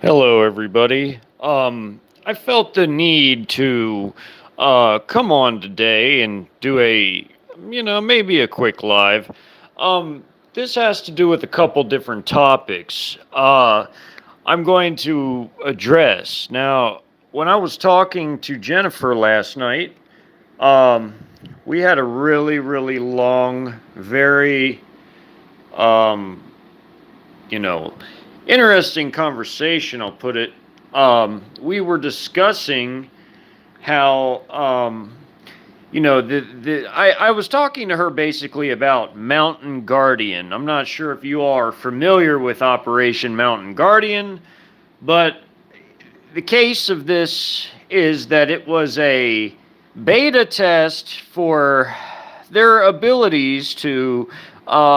Hello, everybody. I felt the need to come on today and do maybe a quick live. This has to do with a couple different topics. I'm going to address now. When I was talking to Jennifer last night, um, we had a really, really long, very um, you know, interesting conversation, I'll put it. We were discussing how, I was talking to her basically about Mtn Guard1an. I'm not sure if you all are familiar with Operation Mtn Guard1an, but the case of this is that it was a beta test for their abilities to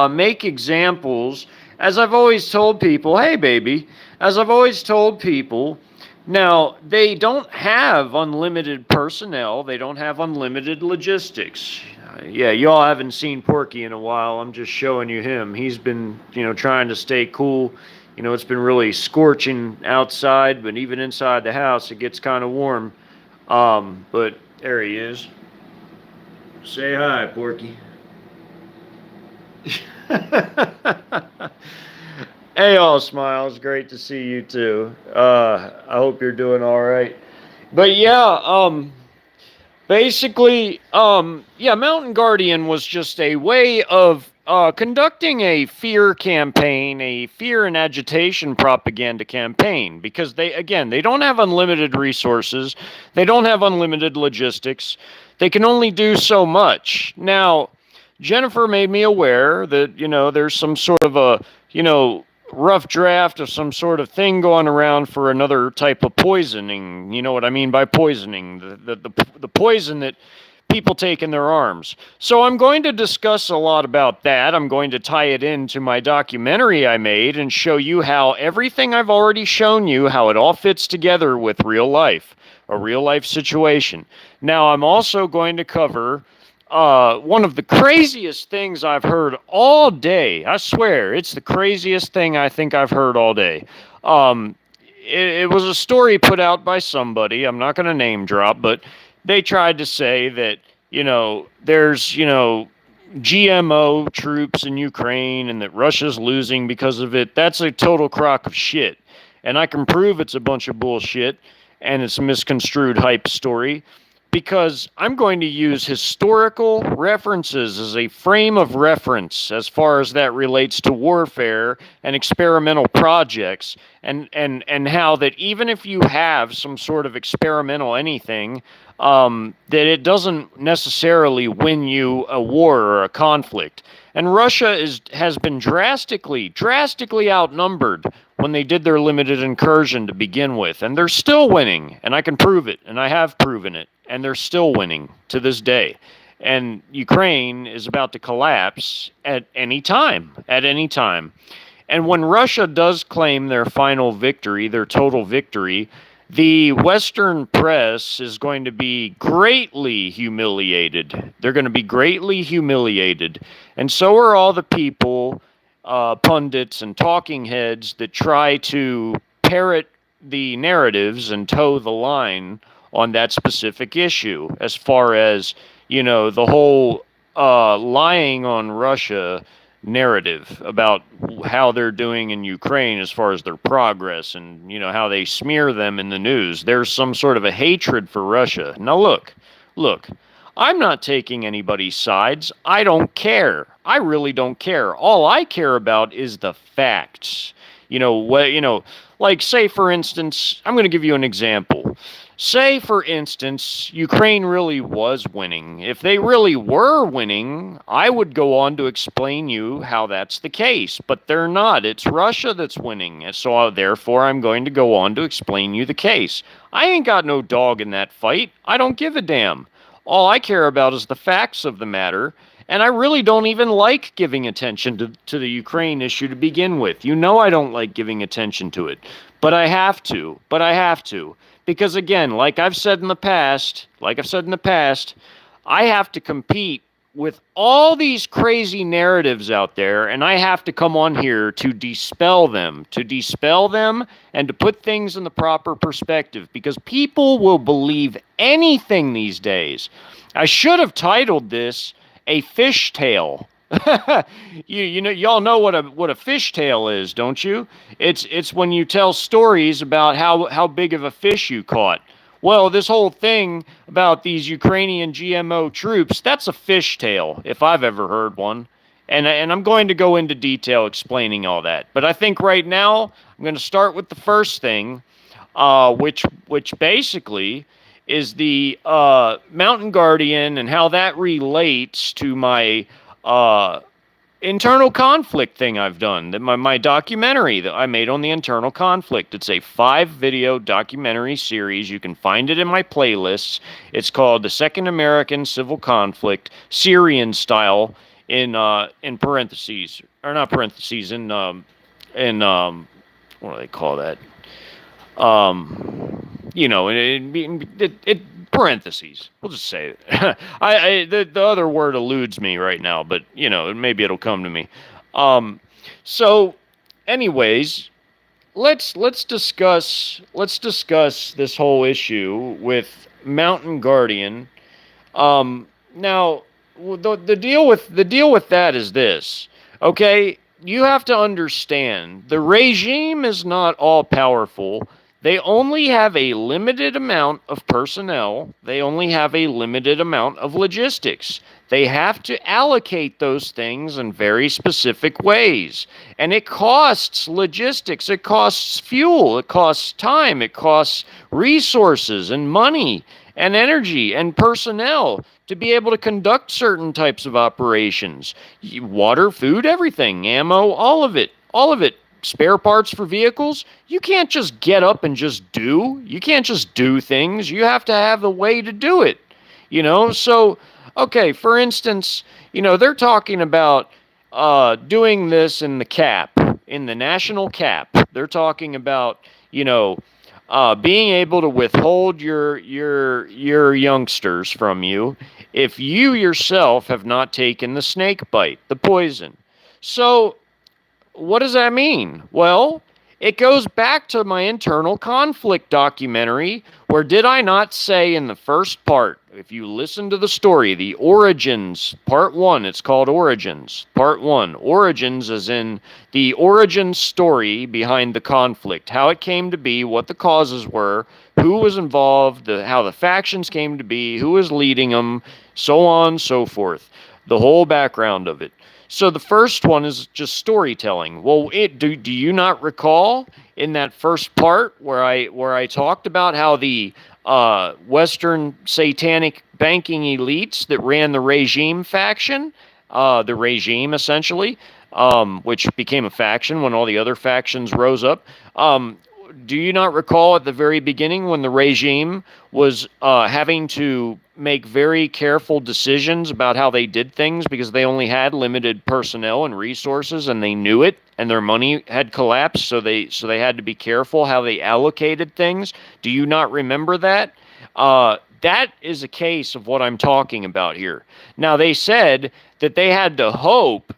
make examples. As I've always told people, hey, baby, as I've always told people, now they don't have unlimited personnel, they don't have unlimited logistics. Yeah, y'all haven't seen Porky in a while. I'm just showing you him. He's been, trying to stay cool. It's been really scorching outside, but even inside the house, it gets kind of warm. But there he is. Say hi, Porky. Hey, all smiles. Great to see you too. I hope you're doing all right. But yeah, basically, Mtn Guard1an was just a way of conducting a fear campaign, a fear and agitation propaganda campaign, because they don't have unlimited resources, they don't have unlimited logistics, they can only do so much. Now, Jennifer made me aware that, there's some sort of a, rough draft of some sort of thing going around for another type of poisoning. You know what I mean by poisoning? The poison that people take in their arms. So I'm going to discuss a lot about that. I'm going to tie it into my documentary I made and show you how everything I've already shown you, how it all fits together with real life, a real life situation. Now, I'm also going to cover one of the craziest things I've heard all day. I swear, it's the craziest thing I think I've heard all day. It was a story put out by somebody. I'm not going to name drop, but they tried to say that, there's, GMO troops in Ukraine and that Russia's losing because of it. That's a total crock of shit. And I can prove it's a bunch of bullshit and it's a misconstrued hype story, because I'm going to use historical references as a frame of reference as far as that relates to warfare and experimental projects, and how that even if you have some sort of experimental anything, that it doesn't necessarily win you a war or a conflict. And Russia has been drastically outnumbered when they did their limited incursion to begin with. And they're still winning, and I can prove it, and I have proven it, and they're still winning to this day. And Ukraine is about to collapse at any time, And when Russia does claim their final victory, their total victory, the Western press is going to be greatly humiliated. They're going to be greatly humiliated. And so are all the people, pundits and talking heads that try to parrot the narratives and toe the line on that specific issue, as far as, the whole lying on Russia narrative about how they're doing in Ukraine as far as their progress, and how they smear them in the news. There's some sort of a hatred for Russia. Now look, I'm not taking anybody's sides. I don't care. I really don't care. All I care about is the facts. Like, say for instance, I'm going to give you an example. Say, for instance, Ukraine really was winning. If they really were winning, I would go on to explain you how that's the case. But they're not. It's Russia that's winning. And so, therefore, I'm going to go on to explain you the case. I ain't got no dog in that fight. I don't give a damn. All I care about is the facts of the matter. And I really don't even like giving attention to the Ukraine issue to begin with. I don't like giving attention to it. But I have to. Because again, like I've said in the past, I have to compete with all these crazy narratives out there, and I have to come on here to dispel them, and to put things in the proper perspective, because people will believe anything these days. I should have titled this a fishtail. Y'all know what a fishtail is, don't you? It's when you tell stories about how big of a fish you caught. Well, this whole thing about these Ukrainian GMO troops, that's a fishtail, if I've ever heard one. And I'm going to go into detail explaining all that. But I think right now I'm going to start with the first thing, which basically is the Mtn Guard1an and how that relates to my internal conflict thing I've done, that my documentary that I made on the internal conflict. It's a 5-video documentary series. You can find it in my playlists. It's called The Second American Civil Conflict, Syrian style, in parentheses, or not parentheses, in what do they call that? It parentheses. We'll just say it. The other word eludes me right now, but maybe it'll come to me. So, anyways, let's discuss this whole issue with Mtn Guard1an. Now, the deal with that is this. Okay, you have to understand the regime is not all powerful. They only have a limited amount of personnel. They only have a limited amount of logistics. They have to allocate those things in very specific ways. And it costs logistics. It costs fuel. It costs time. It costs resources and money and energy and personnel to be able to conduct certain types of operations. Water, food, everything, ammo, all of it. Spare parts for vehicles, you can't just get up and just do. You can't just do things. You have to have the way to do it. So, okay, for instance, they're talking about doing this in the cap, in the national cap. They're talking about, being able to withhold your youngsters from you if you yourself have not taken the snake bite, the poison. So, what does that mean? Well, it goes back to my internal conflict documentary, where did I not say in the first part, if you listen to the story, the Origins, Part 1, it's called Origins, Part 1. Origins as in the origin story behind the conflict, how it came to be, what the causes were, who was involved, how the factions came to be, who was leading them, so on, so forth. The whole background of it. So the first one is just storytelling. Well, do you not recall in that first part where I talked about how the Western satanic banking elites that ran the regime faction, the regime essentially, which became a faction when all the other factions rose up. Do you not recall at the very beginning when the regime was having to make very careful decisions about how they did things because they only had limited personnel and resources, and they knew it, and their money had collapsed, so they had to be careful how they allocated things? Do you not remember that? That is a case of what I'm talking about here. Now, they said that they had to hope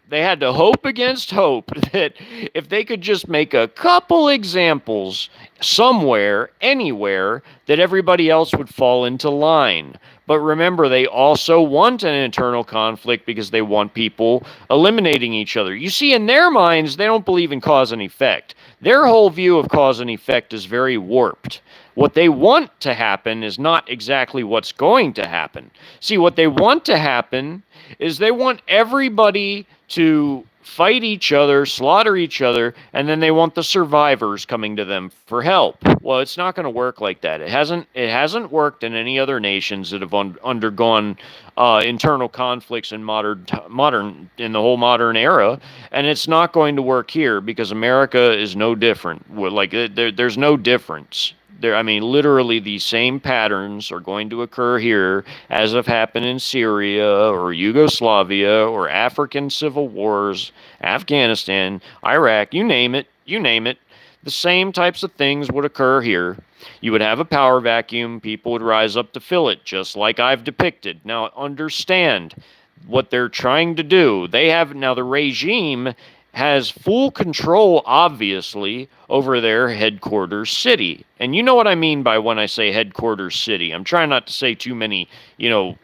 against hope that if they could just make a couple examples somewhere, anywhere, that everybody else would fall into line. But remember, they also want an internal conflict because they want people eliminating each other. You see, in their minds, they don't believe in cause and effect. Their whole view of cause and effect is very warped. What they want to happen is not exactly what's going to happen. See, what they want to happen is they want everybody to fight each other, slaughter each other, and then they want the survivors coming to them for help. Well, it's not going to work like that. It hasn't worked in any other nations that have undergone internal conflicts in modern in the whole modern era, and it's not going to work here because America is no different. Like there's no difference. Literally the same patterns are going to occur here as have happened in Syria or Yugoslavia or African civil wars, Afghanistan, Iraq, you name it. The same types of things would occur here. You would have a power vacuum. People would rise up to fill it, just like I've depicted. Now, understand, what they're trying to do. They have now the regime has full control, obviously, over their headquarters city. And you know what I mean by when I say headquarters city. I'm trying not to say too many,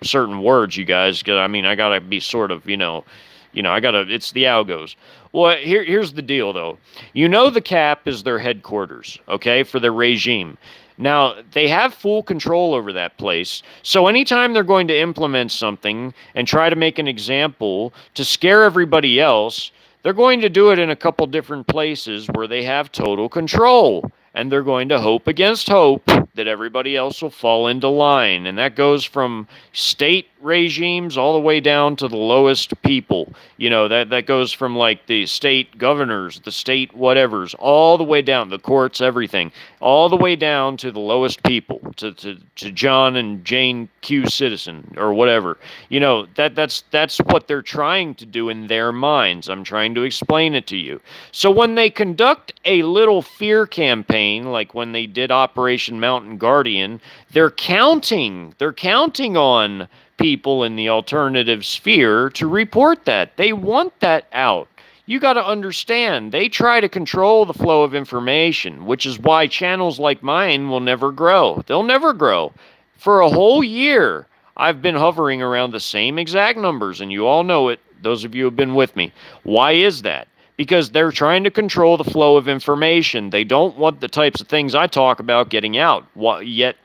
certain words, you guys, because I gotta be sort of, it's the algos. Well, here's the deal, though. The cap is their headquarters, okay, for their regime. Now, they have full control over that place. So anytime they're going to implement something and try to make an example to scare everybody else, they're going to do it in a couple different places where they have total control. And they're going to hope against hope that everybody else will fall into line. And that goes from state regimes all the way down to the lowest people. That goes from like the state governors, the state whatevers, all the way down, the courts, everything, all the way down to the lowest people, to John and Jane Q. Citizen or whatever. That's what they're trying to do in their minds. I'm trying to explain it to you. So when they conduct a little fear campaign, like when they did Operation Mtn Guard1an, they're counting on people in the alternative sphere to report that. They want that out. You got to understand, they try to control the flow of information, which is why channels like mine will never grow. They'll never grow. For a whole year, I've been hovering around the same exact numbers, and you all know it, those of you who have been with me. Why is that? Because they're trying to control the flow of information. They don't want the types of things I talk about getting out. Yet,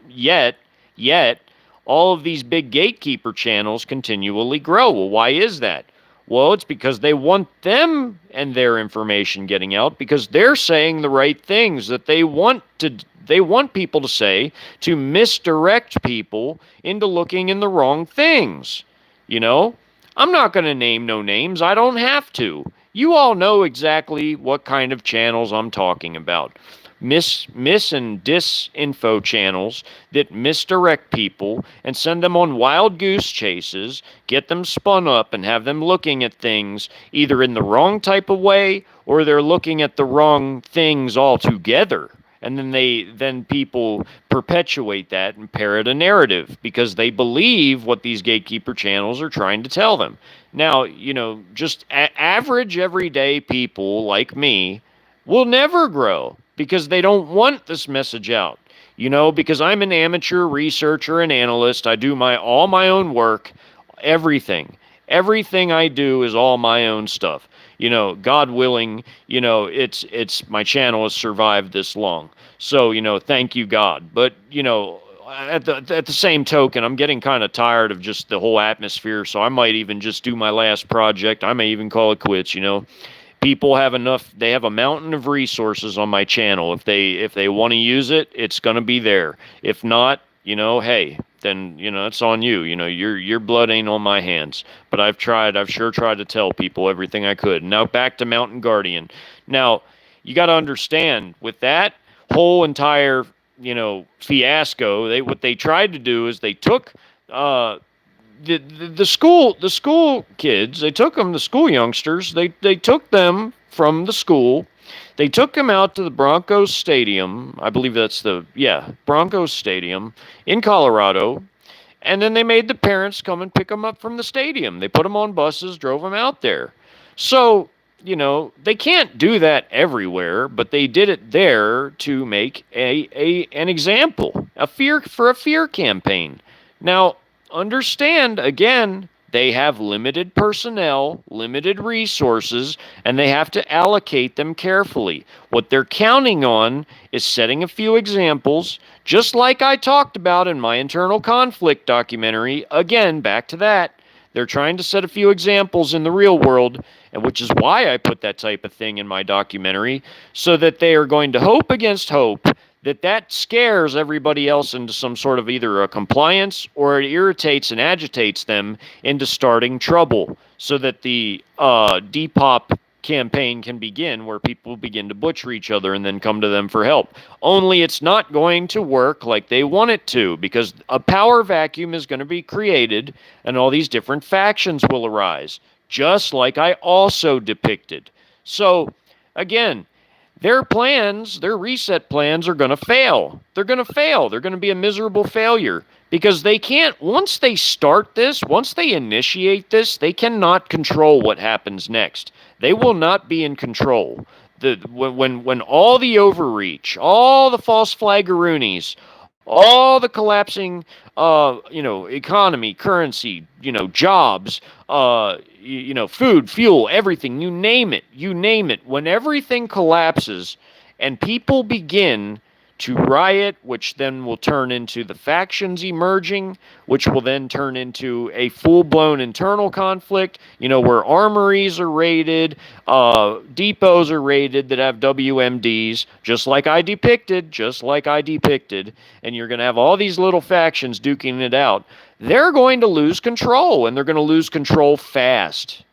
all of these big gatekeeper channels continually grow. Well, why is that? Well, it's because they want them and their information getting out because they're saying the right things that they want people to say to misdirect people into looking in the wrong things. I'm not going to name no names. I don't have to. You all know exactly what kind of channels I'm talking about. Mis and disinfo channels that misdirect people and send them on wild goose chases, get them spun up and have them looking at things either in the wrong type of way or they're looking at the wrong things altogether. And then people perpetuate that and parrot a narrative because they believe what these gatekeeper channels are trying to tell them. Now, just average everyday people like me will never grow because they don't want this message out. Because I'm an amateur researcher and analyst. I do all my own work, everything. Everything I do is all my own stuff. God willing, it's my channel has survived this long. So, thank you, God. But, at the same token, I'm getting kind of tired of just the whole atmosphere. So I might even just do my last project. I may even call it quits, People have enough. They have a mountain of resources on my channel. If they want to use it, it's going to be there. If not, hey, then, it's on you. Your blood ain't on my hands. But I've sure tried to tell people everything I could. Now back to Mtn Guard1an. Now, you got to understand, with that whole entire, fiasco, what they tried to do is they took the school kids, the school youngsters, they took them from the school. They took him out to the Broncos Stadium. I believe that's Broncos Stadium in Colorado. And then they made the parents come and pick them up from the stadium. They put them on buses, drove them out there. So, they can't do that everywhere, but they did it there to make an example, a fear campaign. Now, understand, again, they have limited personnel, limited resources, and they have to allocate them carefully. What they're counting on is setting a few examples, just like I talked about in my internal conflict documentary. Again, back to that. They're trying to set a few examples in the real world, and which is why I put that type of thing in my documentary, so that they are going to hope against hope that scares everybody else into some sort of either a compliance or it irritates and agitates them into starting trouble so that the Depop campaign can begin where people begin to butcher each other and then come to them for help. Only it's not going to work like they want it to because a power vacuum is going to be created and all these different factions will arise, just like I also depicted. So, again, their plans, their reset plans are going to fail. They're going to fail. They're going to be a miserable failure because they can't, once they start this, once they initiate this, they cannot control what happens next. They will not be in control. When all the overreach, all the false flaggeroonies, all the collapsing, economy, currency, jobs, food, fuel, everything, you name it, when everything collapses and people begin to riot, which then will turn into the factions emerging, which will then turn into a full-blown internal conflict, where armories are raided, depots are raided that have WMDs, just like I depicted, and you're going to have all these little factions duking it out. They're going to lose control, and they're going to lose control fast.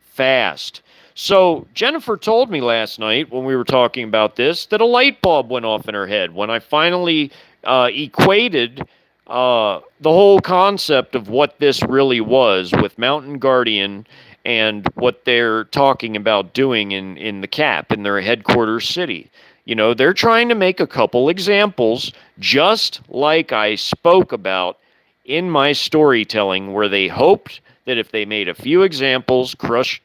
So Jennifer told me last night when we were talking about this that a light bulb went off in her head when I finally equated the whole concept of what this really was with Mtn Guard1an and what they're talking about doing in the CAP, in their headquarters city. They're trying to make a couple examples, just like I spoke about in my storytelling, where they hoped that if they made a few examples, crushed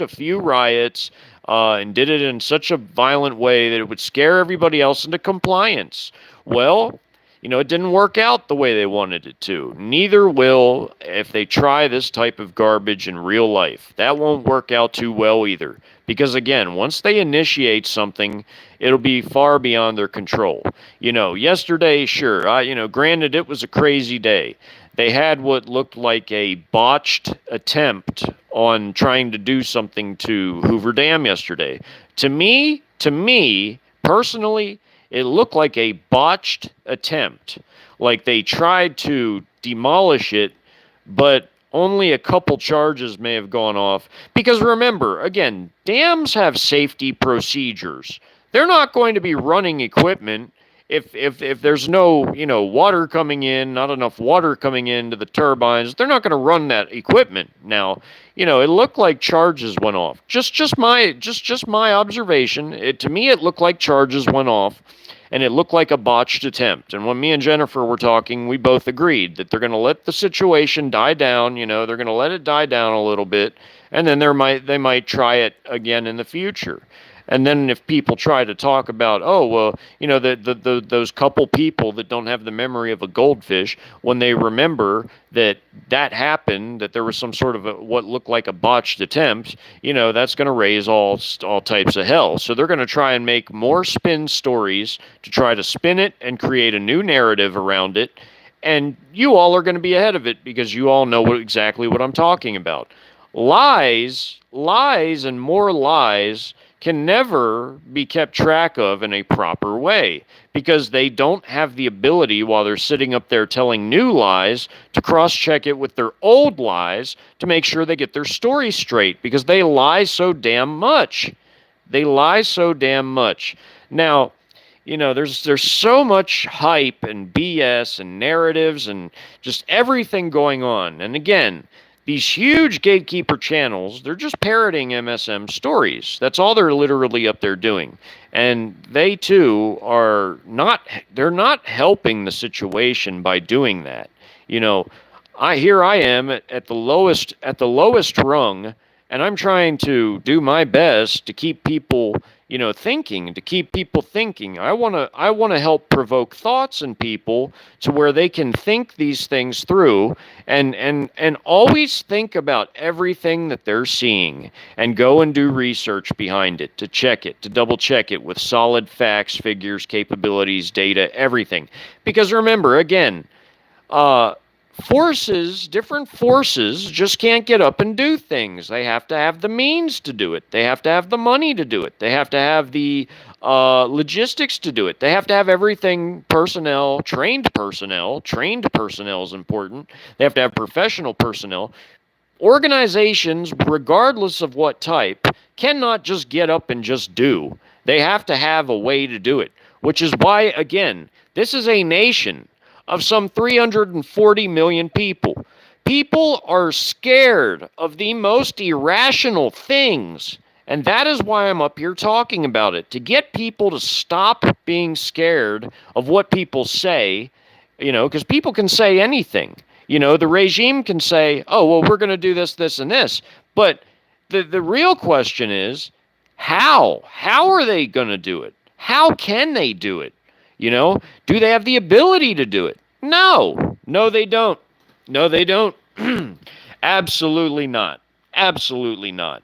a few riots, and did it in such a violent way that it would scare everybody else into compliance. Well, it didn't work out the way they wanted it to. Neither will if they try this type of garbage in real life. That won't work out too well either. Because again, once they initiate something, it'll be far beyond their control. Yesterday, sure, granted it was a crazy day. They had what looked like a botched attempt on trying to do something to Hoover Dam yesterday. To me, personally, it looked like a botched attempt. Like they tried to demolish it, but only a couple charges may have gone off. Because remember, again, dams have safety procedures. They're not going to be running equipment if there's no, water coming in, not enough water coming into the turbines. They're not going to run that equipment. Now, it looked like charges went off. Just my observation. To me, it looked like charges went off, and it looked like a botched attempt. And when me and Jennifer were talking, we both agreed that they're going to let the situation die down. They're going to let it die down a little bit, and then they might try it again in the future. And then if people try to talk about, those couple people that don't have the memory of a goldfish, when they remember that happened, that there was some sort of what looked like a botched attempt, that's going to raise all types of hell. So they're going to try and make more spin stories to try to spin it and create a new narrative around it. And you all are going to be ahead of it because you all know exactly what I'm talking about. Lies, and more lies can never be kept track of in a proper way because they don't have the ability, while they're sitting up there telling new lies, to cross-check it with their old lies to make sure they get their story straight, because they lie so damn much. Now, there's so much hype and BS and narratives and just everything going on. And again, these huge gatekeeper channels, they're just parroting MSM stories. That's all they're literally up there doing. And they too they're not helping the situation by doing that. Here I am at the lowest rung, and I'm trying to do my best to keep people, thinking, I want to help provoke thoughts in people to where they can think these things through and always think about everything that they're seeing and go and do research behind it, to check it, to double check it with solid facts, figures, capabilities, data, everything. Because remember, again, different forces just can't get up and do things. They have to have the means to do it. They have to have the money to do it. They have to have the logistics to do it. They have to have everything, trained personnel is important. They have to have professional personnel. Organizations, regardless of what type, cannot just get up and just do. They have to have a way to do it, which is why, again, this is a nation of some 340 million people. People are scared of the most irrational things. And that is why I'm up here talking about it, to get people to stop being scared of what people say because people can say anything. The regime can say, oh, well, we're going to do this, this, and this. But the real question is, how? How are they going to do it? How can they do it? Do they have the ability to do it? No. No, they don't. No, they don't. Absolutely not. Absolutely not.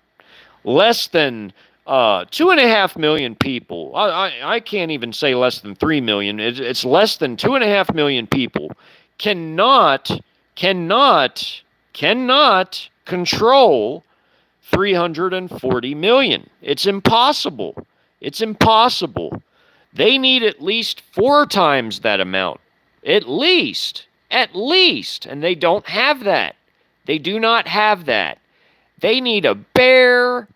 Less than 2.5 million people. I can't even say less than 3 million. It's less than 2.5 million people cannot control 340 million. It's impossible. It's impossible. They need at least 4 times that amount. At least. And they don't have that. They do not have that. They need a bare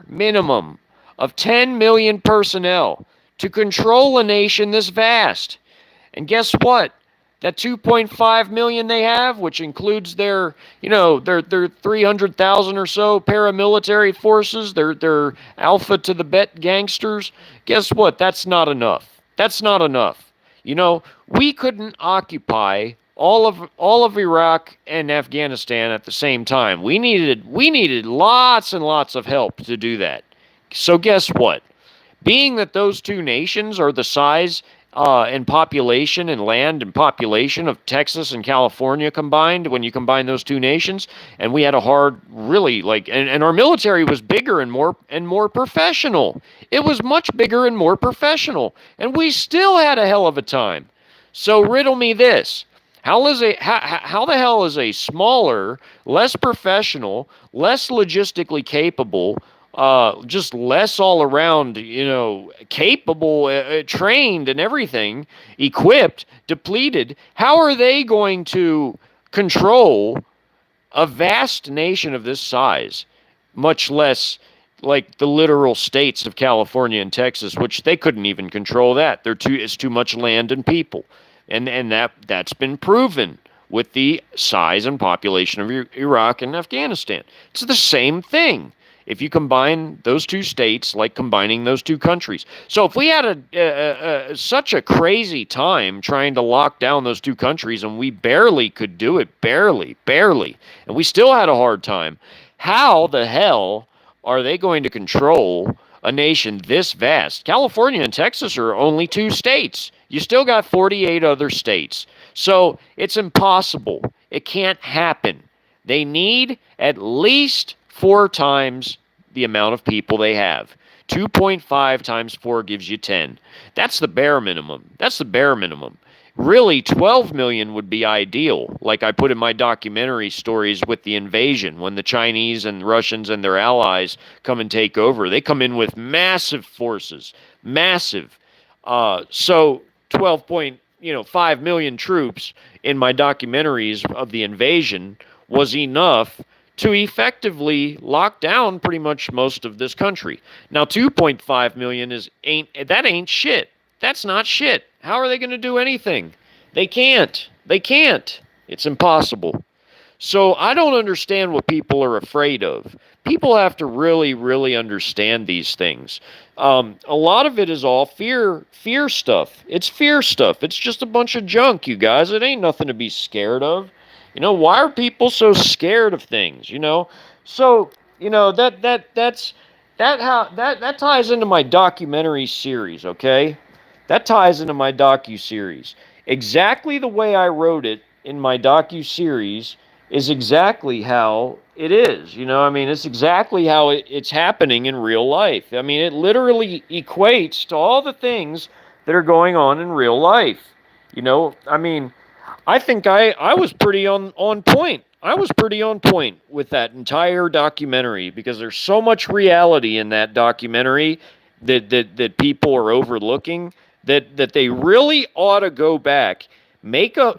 minimum of 10 million personnel to control a nation this vast. And guess what? That 2.5 million they have, which includes their 300,000 or so paramilitary forces, their alpha to the bet gangsters, guess what? That's not enough. That's not enough. We couldn't occupy all of Iraq and Afghanistan at the same time. We needed lots and lots of help to do that. So guess what? Being that those two nations are the size and population and land and population of Texas and California combined, when you combine those two nations, and we had a hard, really, and our military was bigger and more professional. It was much bigger and more professional, and we still had a hell of a time. So riddle me this. How the hell is a smaller, less professional, less logistically capable, just less all around, capable, trained and everything, equipped, depleted, how are they going to control a vast nation of this size, much less like the literal states of California and Texas, which they couldn't even control that. It's too much land and people. And that's been proven with the size and population of Iraq and Afghanistan. It's the same thing if you combine those two states, like combining those two countries. So if we had such a crazy time trying to lock down those two countries, and we barely could do it, barely, and we still had a hard time, how the hell are they going to control a nation this vast? California and Texas are only 2 states. You still got 48 other states. So it's impossible. It can't happen. They need at least 4 times the amount of people they have. 2.5 times 4 gives you 10. That's the bare minimum. Really, 12 million would be ideal, like I put in my documentary stories with the invasion, when the Chinese and Russians and their allies come and take over. They come in with massive forces, massive. So 12.5 million troops in my documentaries of the invasion was enough to effectively lock down pretty much most of this country. Now 2.5 million ain't shit. That's not shit. How are they going to do anything? They can't. It's impossible. So I don't understand what people are afraid of. People have to really, really understand these things. A lot of it is all fear stuff. It's fear stuff. It's just a bunch of junk, you guys. It ain't nothing to be scared of. Why are people so scared of things? So that ties into my documentary series. Okay, that ties into my docu-series. Exactly the way I wrote it in my docu-series is exactly how it is. It's exactly how it's happening in real life. It literally equates to all the things that are going on in real life. I think I was pretty on point. I was pretty on point with that entire documentary, because there's so much reality in that documentary that people are overlooking, that they really ought to go back,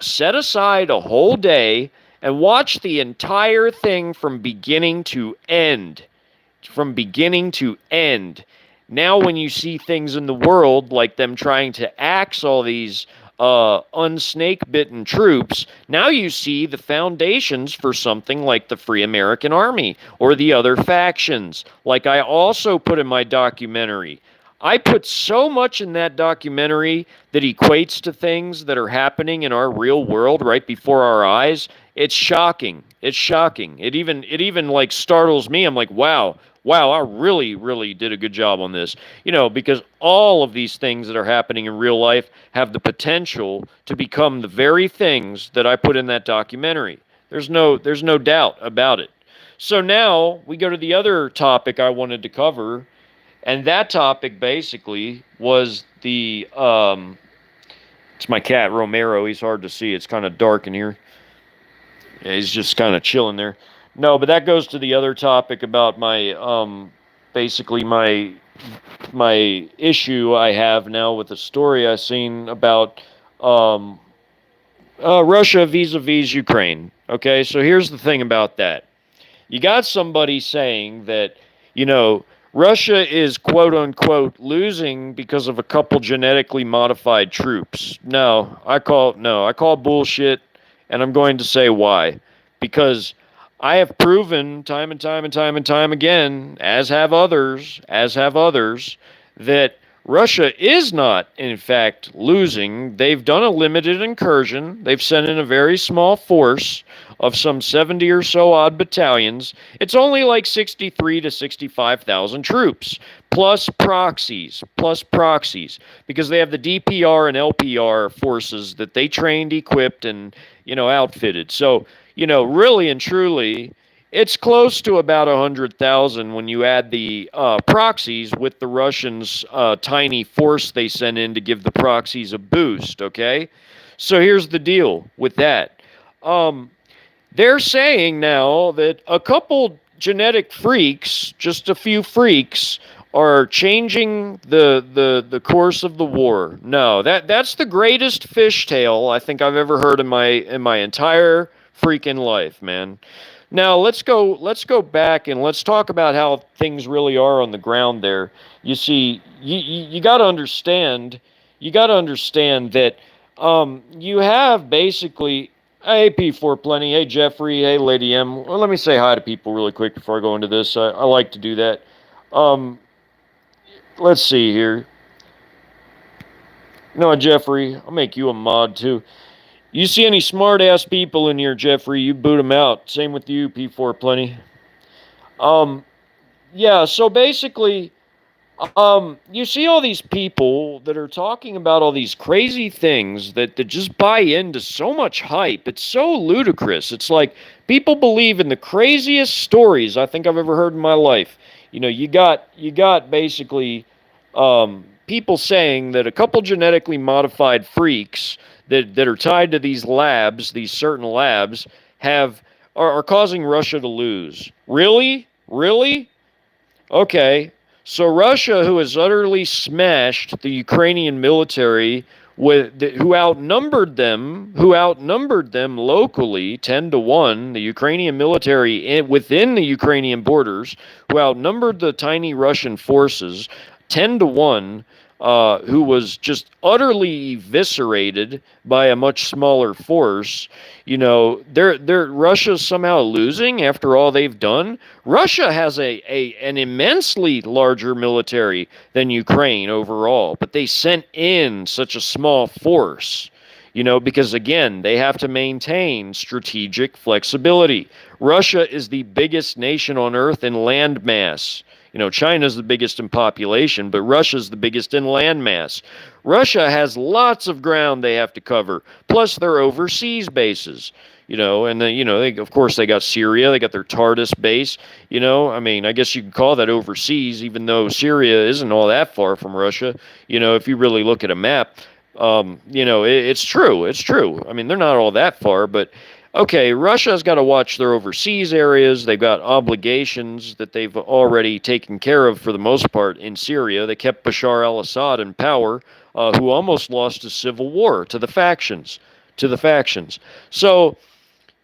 set aside a whole day and watch the entire thing from beginning to end. From beginning to end. Now when you see things in the world, like them trying to axe all these unsnake-bitten troops, now you see the foundations for something like the Free American Army or the other factions. Like I also put in my documentary, I put so much in that documentary that equates to things that are happening in our real world right before our eyes. It's shocking. It's shocking. It even like startles me. I'm like, wow, wow, I really, really did a good job on this. Because all of these things that are happening in real life have the potential to become the very things that I put in that documentary. There's no doubt about it. So now we go to the other topic I wanted to cover, and that topic basically was it's my cat Romero. He's hard to see. It's kind of dark in here. Yeah, he's just kind of chilling there. No, but that goes to the other topic about basically my issue I have now with the story I seen about Russia vis-a-vis Ukraine. Okay, so here's the thing about that. You got somebody saying that, Russia is quote unquote losing because of a couple genetically modified troops. No, I call bullshit, and I'm going to say why. Because I have proven time and time and time and time again, as have others, that Russia is not, in fact, losing. They've done a limited incursion. They've sent in a very small force of some 70 or so odd battalions. It's only like 63 to 65,000 troops, plus proxies, because they have the DPR and LPR forces that they trained, equipped, and, outfitted. So, really and truly, it's close to about 100,000 when you add the proxies with the Russians' tiny force they sent in to give the proxies a boost, okay? So here's the deal with that. They're saying now that a couple genetic freaks, just a few freaks, are changing the course of the war. No, that's the greatest fishtail I think I've ever heard in my entire freaking life, man. Now let's go back and let's talk about how things really are on the ground there. You see, you got to understand. You got to understand that you have basically. Hey, P4 Plenty. Hey, Jeffrey. Hey, Lady M. Well, let me say hi to people really quick before I go into this. I like to do that. Let's see here. No, Jeffrey, I'll make you a mod too. You see any smart-ass people in here, Jeffrey, you boot them out. Same with you, P4 Plenty. Yeah, so basically, you see all these people that are talking about all these crazy things that just buy into so much hype. It's so ludicrous. It's like people believe in the craziest stories I think I've ever heard in my life. You got basically people saying that a couple genetically modified freaks that are tied to these labs, these certain labs, are causing Russia to lose. Really? Really? Okay. So Russia, who has utterly smashed the Ukrainian military, who outnumbered them locally 10-1, the Ukrainian military within the Ukrainian borders, who outnumbered the tiny Russian forces 10-1, who was just utterly eviscerated by a much smaller force. Russia's somehow losing after all they've done. Russia has an immensely larger military than Ukraine overall, but they sent in such a small force. Because again, they have to maintain strategic flexibility. Russia is the biggest nation on earth in land mass. China's the biggest in population, but Russia's the biggest in land mass. Russia has lots of ground they have to cover, plus their overseas bases. And then, of course, they got Syria, they got their TARDIS base. I guess you could call that overseas, even though Syria isn't all that far from Russia. If you really look at a map, it's true. It's true. They're not all that far, but okay, Russia's got to watch their overseas areas. They've got obligations that they've already taken care of for the most part in Syria. They kept Bashar al-Assad in power, who almost lost a civil war to the factions. So,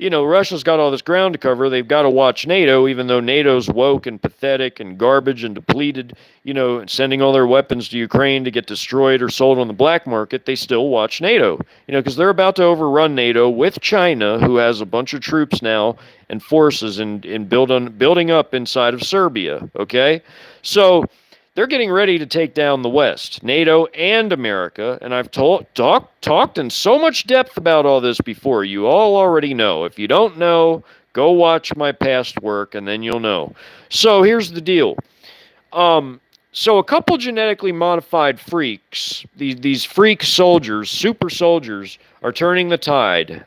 Russia's got all this ground to cover. They've got to watch NATO, even though NATO's woke and pathetic and garbage and depleted, sending all their weapons to Ukraine to get destroyed or sold on the black market. They still watch NATO, because they're about to overrun NATO with China, who has a bunch of troops now and forces in building up inside of Serbia, okay? So they're getting ready to take down the West, NATO and America. And I've talked in so much depth about all this before. You all already know. If you don't know, go watch my past work and then you'll know. So here's the deal. So a couple genetically modified freaks, these freak soldiers, super soldiers, are turning the tide.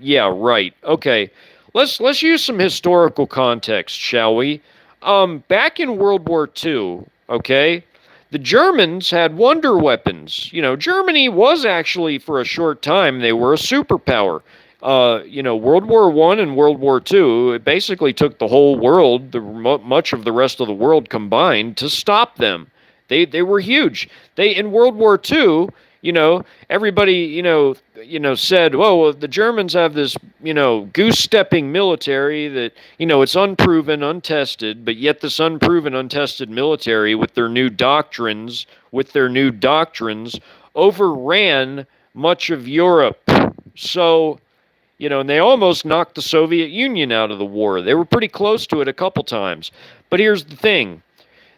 Yeah, right. Okay, let's use some historical context, shall we? Back in World War II, okay, the Germans had wonder weapons. You know, Germany was actually, for a short time, they were a superpower. World War I and World War II, it basically took the whole world, much of the rest of the world combined, to stop them. They were huge. In World War II, everybody, said, well, the Germans have this, goose-stepping military that, it's unproven, untested, but yet this unproven, untested military with their new doctrines, overran much of Europe. So, and they almost knocked the Soviet Union out of the war. They were pretty close to it a couple times. But here's the thing.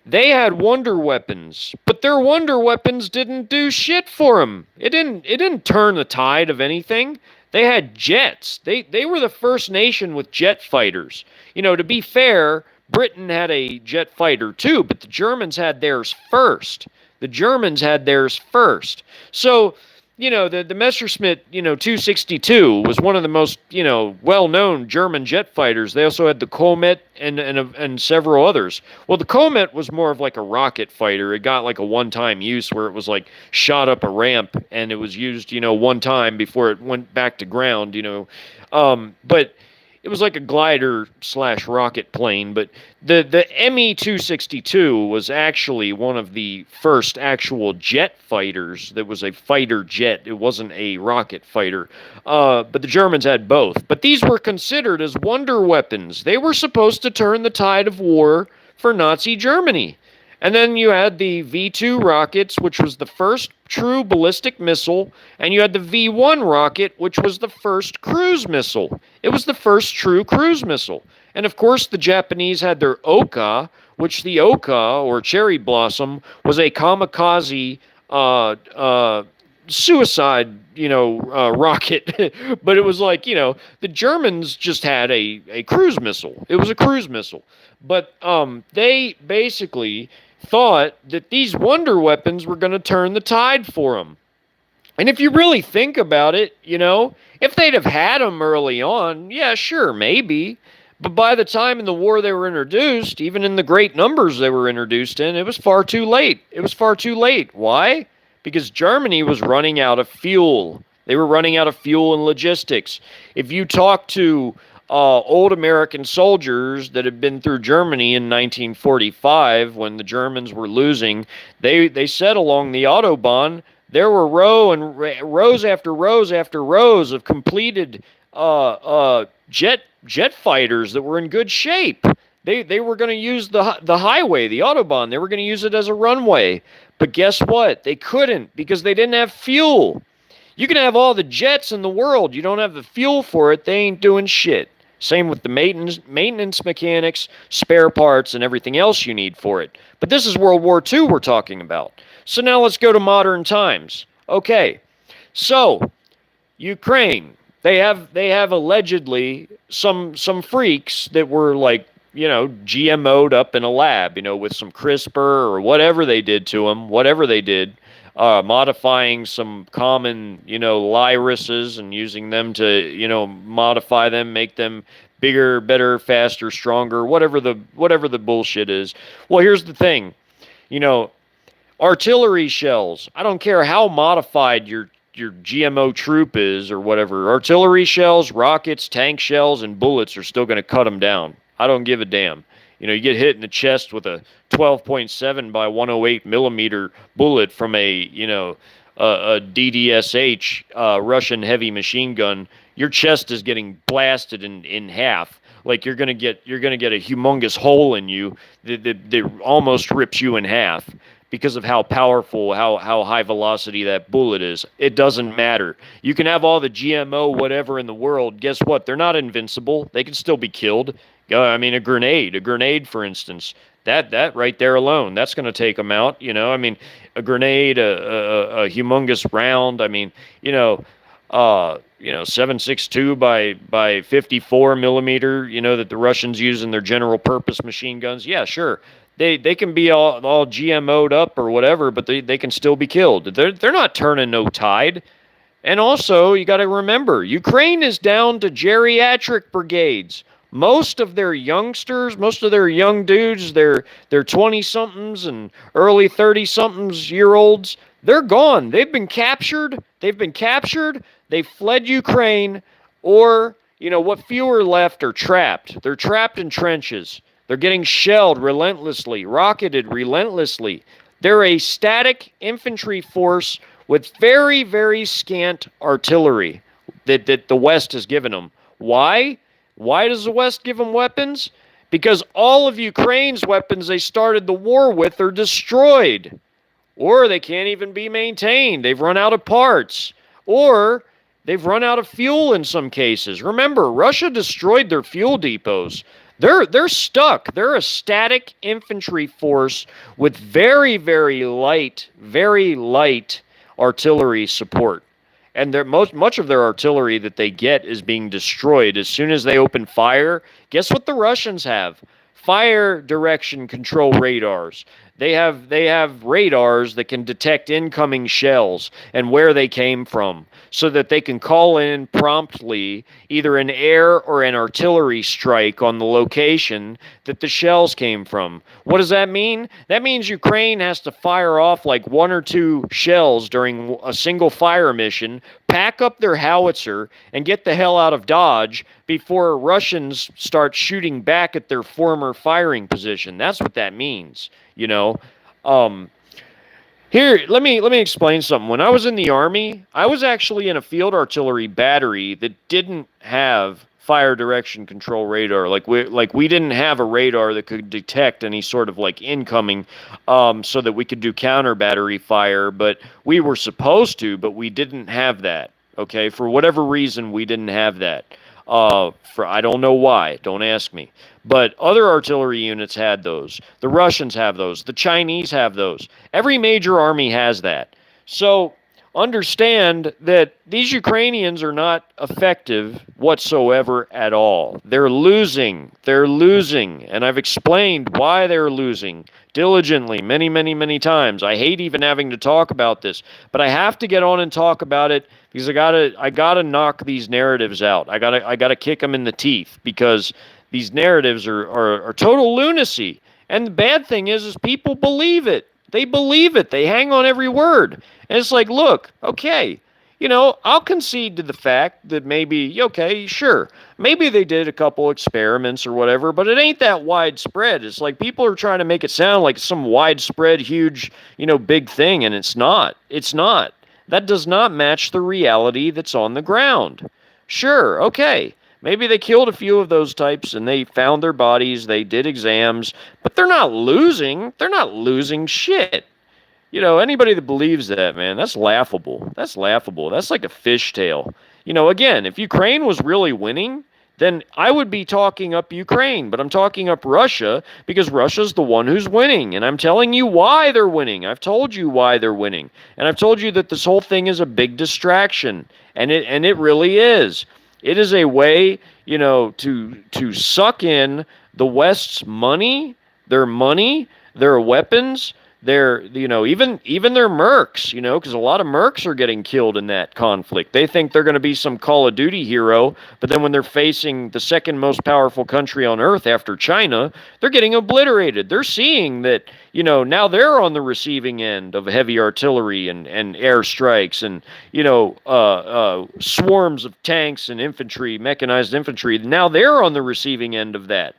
They had wonder weapons, but their wonder weapons didn't do shit for them. It didn't turn the tide of anything. They had jets. They were the first nation with jet fighters. To be fair, Britain had a jet fighter too, but the Germans had theirs first. So, the Messerschmitt, 262 was one of the most, well-known German jet fighters. They also had the Comet and several others. Well, the Comet was more of like a rocket fighter. It got like a one-time use where it was like shot up a ramp and it was used, one time before it went back to ground, But it was like a glider / rocket plane, but the Me-262 was actually one of the first actual jet fighters that was a fighter jet. It wasn't a rocket fighter. But the Germans had both. But these were considered as wonder weapons. They were supposed to turn the tide of war for Nazi Germany. And then you had the V-2 rockets, which was the first true ballistic missile, and you had the V-1 rocket, which was the first cruise missile. It was the first true cruise missile. And of course, the Japanese had their Oka, which the Oka, or cherry blossom, was a kamikaze suicide, rocket. But it was like, the Germans just had a cruise missile. It was a cruise missile. But they basically thought that these wonder weapons were going to turn the tide for them. And if you really think about it, if they'd have had them early on, yeah, sure, maybe. But by the time in the war they were introduced, even in the great numbers they were introduced in, it was far too late. Why? Because Germany was running out of fuel. They were running out of fuel and logistics. If you talk to old American soldiers that had been through Germany in 1945 when the Germans were losing, they said along the Autobahn there were rows after rows after rows of completed jet fighters that were in good shape. They were going to use the highway, the Autobahn. They were going to use it as a runway. But guess what? They couldn't because they didn't have fuel. You can have all the jets in the world. You don't have the fuel for it. They ain't doing shit. Same with the maintenance mechanics, spare parts, and everything else you need for it. But this is World War II we're talking about. So now let's go to modern times. Okay, so Ukraine, they have allegedly some freaks that were like, GMO'd up in a lab, with some CRISPR or whatever they did to them, modifying some common, viruses and using them to, modify them, make them bigger, better, faster, stronger, whatever the bullshit is. Well, here's the thing, artillery shells. I don't care how modified your GMO troop is or whatever. Artillery shells, rockets, tank shells, and bullets are still going to cut them down. I don't give a damn. You get hit in the chest with a 12.7 by 108 millimeter bullet from a DDSH Russian heavy machine gun. Your chest is getting blasted in half. Like you're gonna get a humongous hole in you that almost rips you in half because of how powerful, how high velocity that bullet is. It doesn't matter. You can have all the GMO whatever in the world. Guess what? They're not invincible. They can still be killed. A grenade, for instance. That right there alone, that's going to take them out. I mean, a grenade, a humongous round. I mean, 7.62 by 54 millimeter. That the Russians use in their general purpose machine guns. Yeah, sure. They can be all GMO'd up or whatever, but they can still be killed. They're not turning no tide. And also, you got to remember, Ukraine is down to geriatric brigades. Most of their youngsters, most of their young dudes, their 20-somethings and early 30-somethings year olds, they're gone. They've been captured. They fled Ukraine, or, what few are left are trapped. They're trapped in trenches. They're getting shelled relentlessly, rocketed relentlessly. They're a static infantry force with very, very scant artillery that the West has given them. Why? Why does the West give them weapons? Because all of Ukraine's weapons they started the war with are destroyed. Or they can't even be maintained. They've run out of parts. Or they've run out of fuel in some cases. Remember, Russia destroyed their fuel depots. They're stuck. They're a static infantry force with very, very light artillery support. And much of their artillery that they get is being destroyed as soon as they open fire. Guess what the Russians have? Fire direction control radars. They have radars that can detect incoming shells and where they came from, so that they can call in promptly either an air or an artillery strike on the location that the shells came from. What does that mean? That means Ukraine has to fire off like 1 or 2 shells during a single fire mission, pack up their howitzer, and get the hell out of Dodge before Russians start shooting back at their former firing position. That's what that means. Here, let me explain something. When I was in the Army, I was actually in a field artillery battery that didn't have fire direction control radar. Like we didn't have a radar that could detect any sort of like incoming, so that we could do counter battery fire. But we were supposed to, but we didn't have that. Okay, for whatever reason, we didn't have that. I don't know why. Don't ask me. But other artillery units had those. The Russians have those. The Chinese have those. Every major army has that. So understand that these Ukrainians are not effective whatsoever at all. They're losing. And I've explained why they're losing diligently many, many, many times. I hate even having to talk about this, but I have to get on and talk about it because I gotta knock these narratives out. I gotta kick them in the teeth, because these narratives are total lunacy. And the bad thing is people believe it. They believe it. They hang on every word. And it's like, look, okay, I'll concede to the fact that maybe, okay, sure, maybe they did a couple experiments or whatever, but it ain't that widespread. It's like people are trying to make it sound like some widespread, huge, big thing, and it's not. It's not. That does not match the reality that's on the ground. Sure, okay. Maybe they killed a few of those types and they found their bodies, they did exams, but they're not losing. They're not losing shit. Anybody that believes that, man, that's laughable. That's laughable. That's like a fishtail. Again, if Ukraine was really winning, then I would be talking up Ukraine, but I'm talking up Russia because Russia's the one who's winning, and I'm telling you why they're winning. I've told you why they're winning, and I've told you that this whole thing is a big distraction, and it really is. It is a way, to suck in the West's money, their weapons, their, even their mercs, because a lot of mercs are getting killed in that conflict. They think they're going to be some Call of Duty hero, but then when they're facing the second most powerful country on earth after China, they're getting obliterated. They're seeing that, now they're on the receiving end of heavy artillery and air strikes and, swarms of tanks and infantry, mechanized infantry. Now they're on the receiving end of that.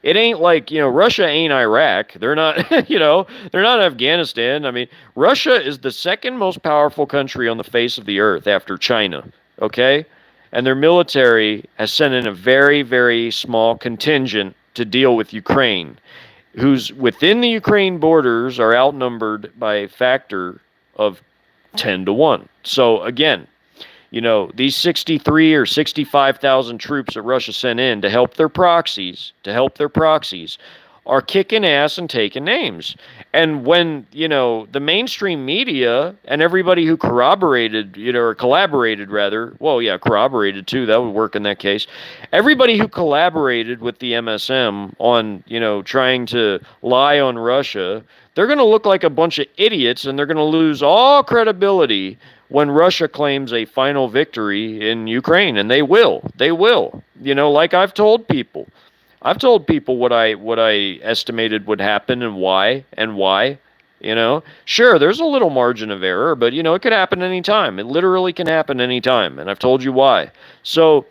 It ain't like, Russia ain't Iraq. They're not, they're not Afghanistan. I mean, Russia is the second most powerful country on the face of the earth after China, okay? And their military has sent in a very, very small contingent to deal with Ukraine, who's within the Ukraine borders are outnumbered by a factor of 10 to 1. So again, these 63 or 65,000 troops that Russia sent in to help their proxies, are kicking ass and taking names. And when, the mainstream media and everybody who corroborated, or collaborated rather, well, yeah, corroborated too, that would work in that case. Everybody who collaborated with the MSM on, trying to lie on Russia, they're going to look like a bunch of idiots, and they're going to lose all credibility when Russia claims a final victory in Ukraine, and they will. They will. Like I've told people what I estimated would happen and why and why. Sure, there's a little margin of error, but it could happen anytime. It literally can happen anytime, and I've told you why. So,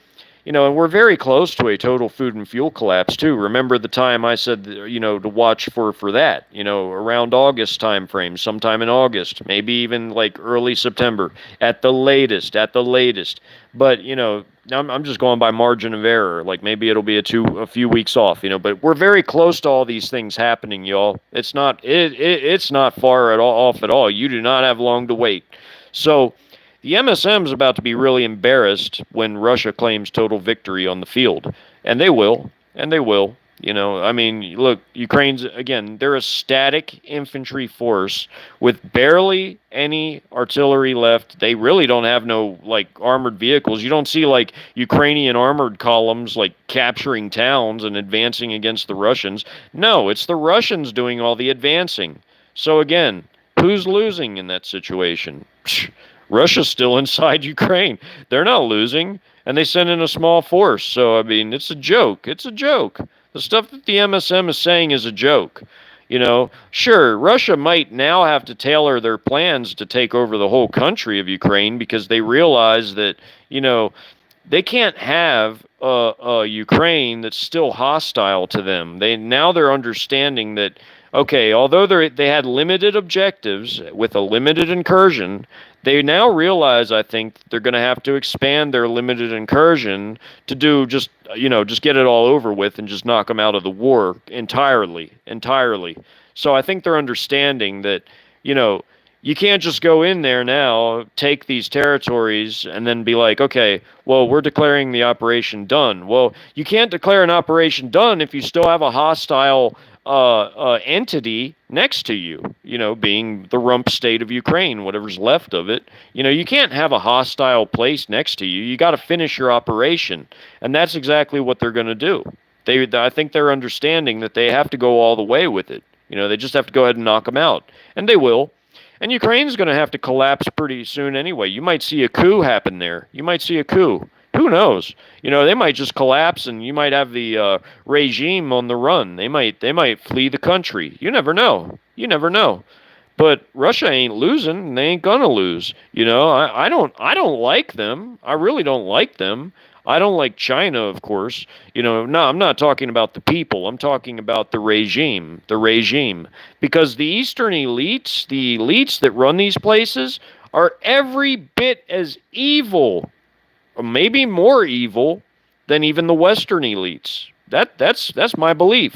and we're very close to a total food and fuel collapse too. Remember the time I said, to watch for that, around August time frame, sometime in August, maybe even like early September at the latest. But, I'm just going by margin of error. Like maybe it'll be a few weeks off, but we're very close to all these things happening, y'all. It's not far off at all. You do not have long to wait. So, the MSM is about to be really embarrassed when Russia claims total victory on the field. And they will. Look, Ukraine's, again, they're a static infantry force with barely any artillery left. They really don't have no, armored vehicles. You don't see, Ukrainian armored columns, capturing towns and advancing against the Russians. No, it's the Russians doing all the advancing. So, again, who's losing in that situation? Russia's still inside Ukraine. They're not losing, and they send in a small force. So, it's a joke. It's a joke. The stuff that the MSM is saying is a joke. Sure, Russia might now have to tailor their plans to take over the whole country of Ukraine because they realize that, they can't have a Ukraine that's still hostile to them. They're understanding that, okay, although they had limited objectives with a limited incursion, they now realize, I think, they're going to have to expand their limited incursion to do just get it all over with and just knock them out of the war entirely. So I think they're understanding that, you can't just go in there now, take these territories, and then be like, okay, well, we're declaring the operation done. Well, you can't declare an operation done if you still have a hostile entity next to you, being the rump state of Ukraine, whatever's left of it. You can't have a hostile place next to you. You got to finish your operation. And that's exactly what they're going to do. I think they're understanding that they have to go all the way with it. They just have to go ahead and knock them out. And they will. And Ukraine's going to have to collapse pretty soon anyway. You might see a coup happen there. Who knows? They might just collapse, and you might have the regime on the run. They might flee the country. You never know. But Russia ain't losing, and they ain't gonna lose. I don't like them. I really don't like them. I don't like China, of course. No, I'm not talking about the people. I'm talking about the regime. Because the Eastern elites, the elites that run these places, are every bit as evil, or maybe more evil, than even the Western elites. That's my belief.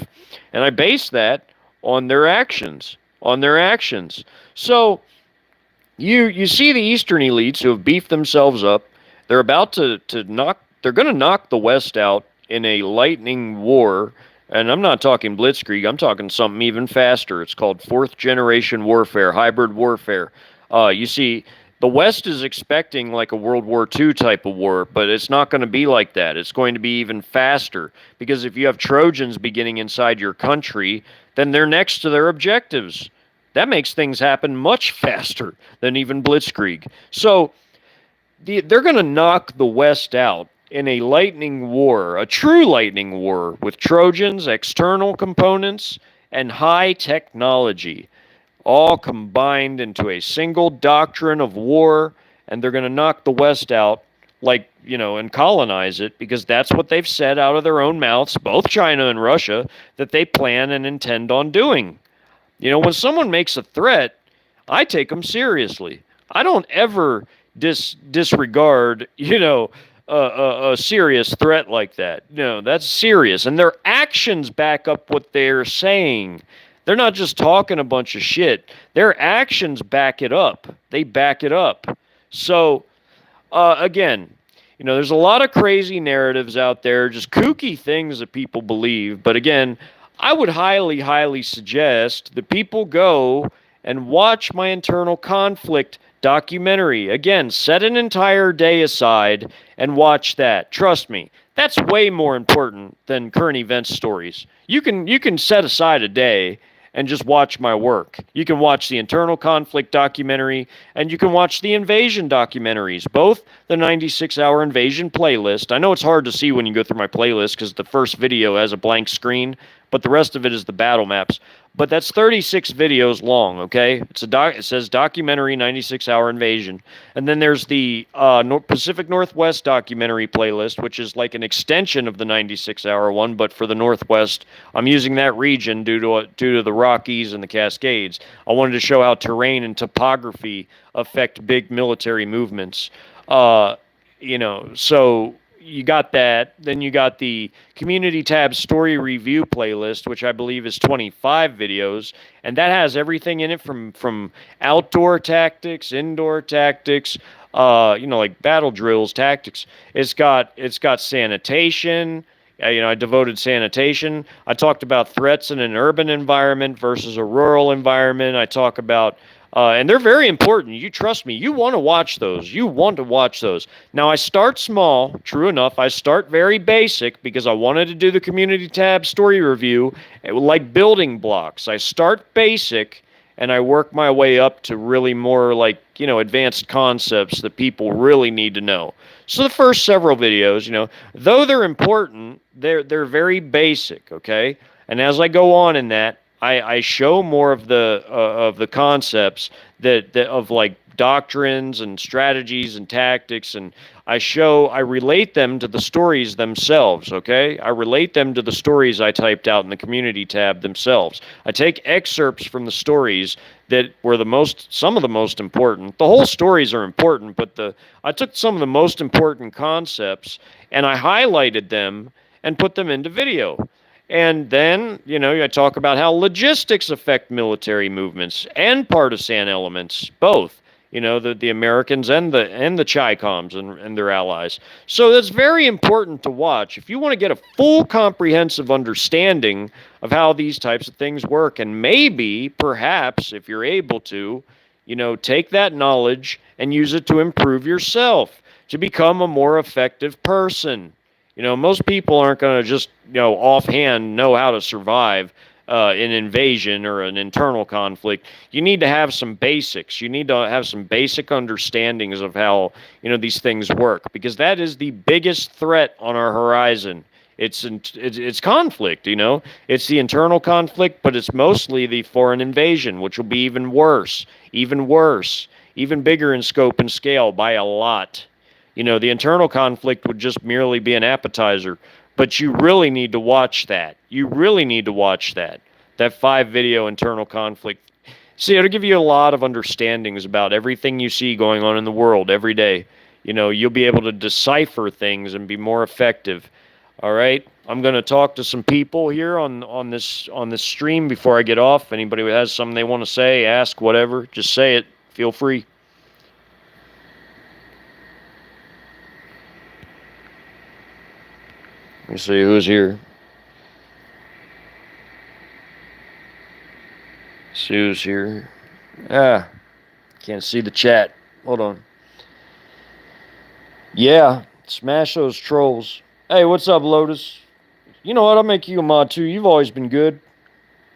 And I base that on their actions. So you see the Eastern elites who have beefed themselves up. They're about they're going to knock the West out in a lightning war. And I'm not talking blitzkrieg. I'm talking something even faster. It's called fourth generation warfare, hybrid warfare. You see, the West is expecting like a World War II type of war, but it's not going to be like that. It's going to be even faster, because if you have Trojans beginning inside your country, then they're next to their objectives. That makes things happen much faster than even blitzkrieg. So they're going to knock the West out in a lightning war, a true lightning war, with Trojans, external components, and high technology, all combined into a single doctrine of war. And they're going to knock the West out, and colonize it, because that's what they've said out of their own mouths, both China and Russia, that they plan and intend on doing. When someone makes a threat, I take them seriously. I don't ever disregard, a serious threat like that. That's serious. And their actions back up what they're saying. They're not just talking a bunch of shit. Their actions back it up. They back it up. So, again, there's a lot of crazy narratives out there, just kooky things that people believe. But again, I would highly, highly suggest that people go and watch my internal conflict documentary. Again, set an entire day aside and watch that. Trust me, that's way more important than current event stories. You can set aside a day and just watch my work. You can watch the internal conflict documentary and you can watch the invasion documentaries, both the 96-hour invasion playlist. I know it's hard to see when you go through my playlist because the first video has a blank screen, but the rest of it is the battle maps. But that's 36 videos long, okay? It says documentary 96-hour invasion. And then there's the Pacific Northwest documentary playlist, which is like an extension of the 96-hour one, but for the Northwest. I'm using that region due to the Rockies and the Cascades. I wanted to show how terrain and topography affect big military movements. So you got that. Then you got the community tab story review playlist, which I believe is 25 videos, and that has everything in it from outdoor tactics, indoor tactics, like battle drills, tactics. It's got sanitation. I devoted sanitation. I talked about threats in an urban environment versus a rural environment. I talk about and they're very important. You trust me. You want to watch those. Now, I start small. True enough, I start very basic because I wanted to do the community tab story review like building blocks. I start basic and I work my way up to really more like, advanced concepts that people really need to know. So the first several videos, though they're important, they're very basic, okay? And as I go on in that, I show more of the concepts that of like doctrines and strategies and tactics, and I relate them to the stories themselves, okay? I relate them to the stories I typed out in the community tab themselves. I take excerpts from the stories that were some of the most important. The whole stories are important, but I took some of the most important concepts and I highlighted them and put them into video. And then, I talk about how logistics affect military movements and partisan elements, both, the Americans and the CICOMs and their allies. So that's very important to watch if you want to get a full comprehensive understanding of how these types of things work. And maybe, perhaps, if you're able to, take that knowledge and use it to improve yourself, to become a more effective person. Most people aren't going to just, offhand know how to survive an invasion or an internal conflict. You need to have some basics. You need to have some basic understandings of how, these things work, because that is the biggest threat on our horizon. It's conflict, It's the internal conflict, but it's mostly the foreign invasion, which will be even worse, even bigger in scope and scale by a lot. The internal conflict would just merely be an appetizer, but you really need to watch that. That 5-video internal conflict. See, it'll give you a lot of understandings about everything you see going on in the world every day. You'll be able to decipher things and be more effective. All right? I'm going to talk to some people here on this stream before I get off. Anybody who has something they want to say, ask, whatever, just say it. Feel free. Let me see who's here. See who's here. Can't see the chat. Hold on. Yeah, smash those trolls. Hey, what's up, Lotus? You know what? I'll make you a mod too. You've always been good.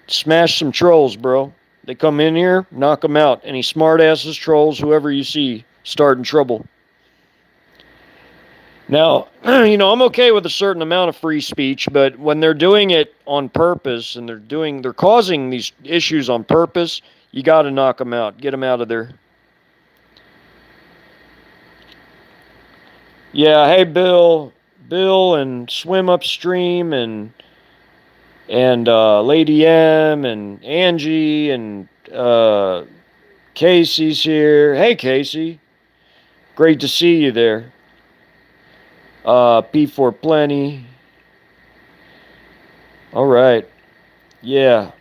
Smash some trolls, bro. They come in here, knock them out. Any smart-asses, trolls, whoever you see, starting trouble. Now, I'm okay with a certain amount of free speech, but when they're doing it on purpose and they're causing these issues on purpose, you got to knock them out. Get them out of there. Yeah, hey, Bill and Swim Upstream and Lady M and Angie and Casey's here. Hey, Casey. Great to see you there. P4 Plenty. All right. Yeah.